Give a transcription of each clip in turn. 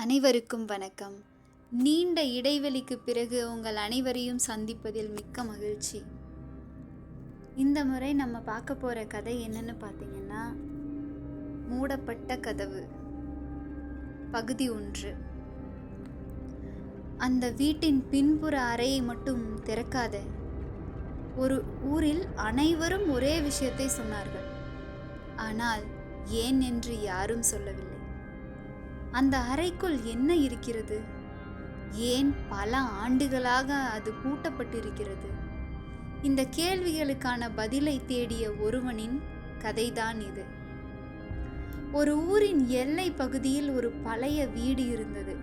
அனைவருக்கும் வணக்கம். நீண்ட இடைவெளிக்கு பிறகு உங்கள் அனைவரையும் சந்திப்பதில் மிக்க மகிழ்ச்சி. இந்த முறை நம்ம பார்க்க போகிற கதை என்னன்னு பார்த்தீங்கன்னா, மூடப்பட்ட கதவு பகுதி 1. அந்த வீட்டின் பின்புற அறையை மட்டும் திறக்காத. ஒரு ஊரில் அனைவரும் ஒரே விஷயத்தை சொன்னார்கள். ஆனால் ஏன் என்று யாரும் சொல்லவில்லை. அந்த அறைக்குள் என்ன இருக்கிறது? ஏன் பல ஆண்டுகளாக அது பூட்டப்பட்டிருக்கிறது? இந்த கேள்விகளுக்கான பதிலை தேடிய ஒருவனின் கதைதான் இது. ஒரு ஊரின் எல்லை பகுதியில் ஒரு பழைய வீடு இருந்தது.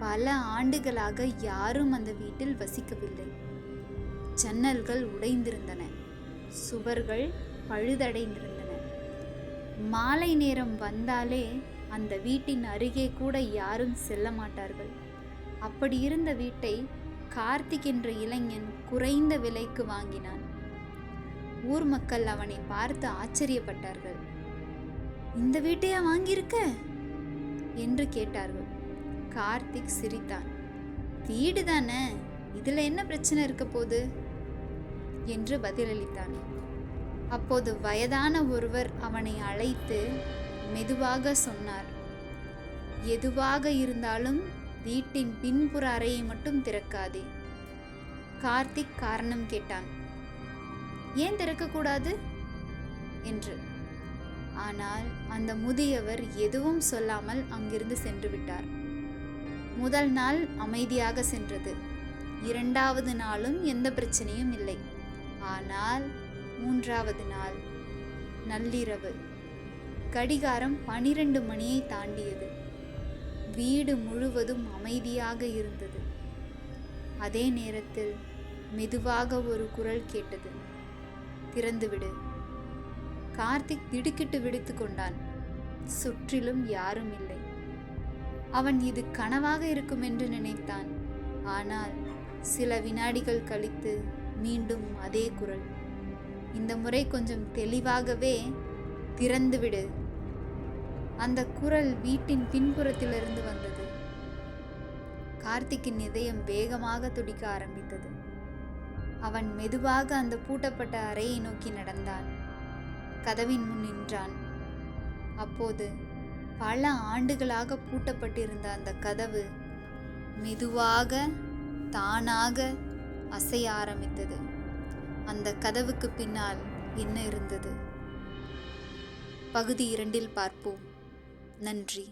பல ஆண்டுகளாக யாரும் அந்த வீட்டில் வசிக்கவில்லை. ஜன்னல்கள் உடைந்திருந்தன, சுவர்கள் பழுதடைந்திருந்தன. மாலை நேரம் வந்தாலே அந்த வீட்டின் அருகே கூட யாரும் செல்ல மாட்டார்கள். அப்படி இருந்த வீட்டை கார்த்திக் என்ற இளைஞன் குறைந்த விலைக்கு வாங்கினான். ஊர் மக்கள் அவனை பார்த்து ஆச்சரியப்பட்டார்கள். இந்த வீட்டையா வாங்கியிருக்க என்று கேட்டார்கள். கார்த்திக் சிரித்தான். வீடு தானே, இதுல என்ன பிரச்சனை இருக்க போகுது என்று பதிலளித்தான். அப்போது வயதான ஒருவர் அவனை அழைத்து மெதுவாக சொன்னார், எதுவாக இருந்தாலும் வீட்டின் பின்புற அறையை மட்டும் திறக்காதே. கார்த்திக் காரணம் கேட்டான். ஏன் திறக்கக்கூடாது என்று. ஆனால் அந்த முதியவர் எதுவும் சொல்லாமல் அங்கிருந்து சென்று விட்டார். முதல் நாள் அமைதியாக சென்றது. 2வது நாளும் எந்த பிரச்சனையும் இல்லை. ஆனால் 3வது நாள் நள்ளிரவு கடிகாரம் 12 மணியை தாண்டியது. வீடு முழுவதும் அமைதியாக இருந்தது. அதே நேரத்தில் மெதுவாக ஒரு குரல் கேட்டது, திறந்துவிடு. கார்த்திக் திடுக்கிட்டு விடுத்து கொண்டான். சுற்றிலும் யாரும் இல்லை. அவன் இது கனவாக இருக்கும் என்று நினைத்தான். ஆனால் சில வினாடிகள் கழித்து மீண்டும் அதே குரல். இந்த முறை கொஞ்சம் தெளிவாகவே, திறந்துவிடு. அந்த குரல் வீட்டின் பின்புறத்திலிருந்து வந்தது. கார்த்திக்கின் இதயம் வேகமாக துடிக்க ஆரம்பித்தது. அவன் மெதுவாக அந்த பூட்டப்பட்ட அறையை நோக்கி நடந்தான். கதவின் முன் நின்றான். அப்போது பல ஆண்டுகளாக பூட்டப்பட்டிருந்த அந்த கதவு மெதுவாக தானாக அசைய ஆரம்பித்தது. அந்த கதவுக்கு பின்னால் என்ன இருந்தது? பகுதி 2 பார்ப்போம். நன்றி.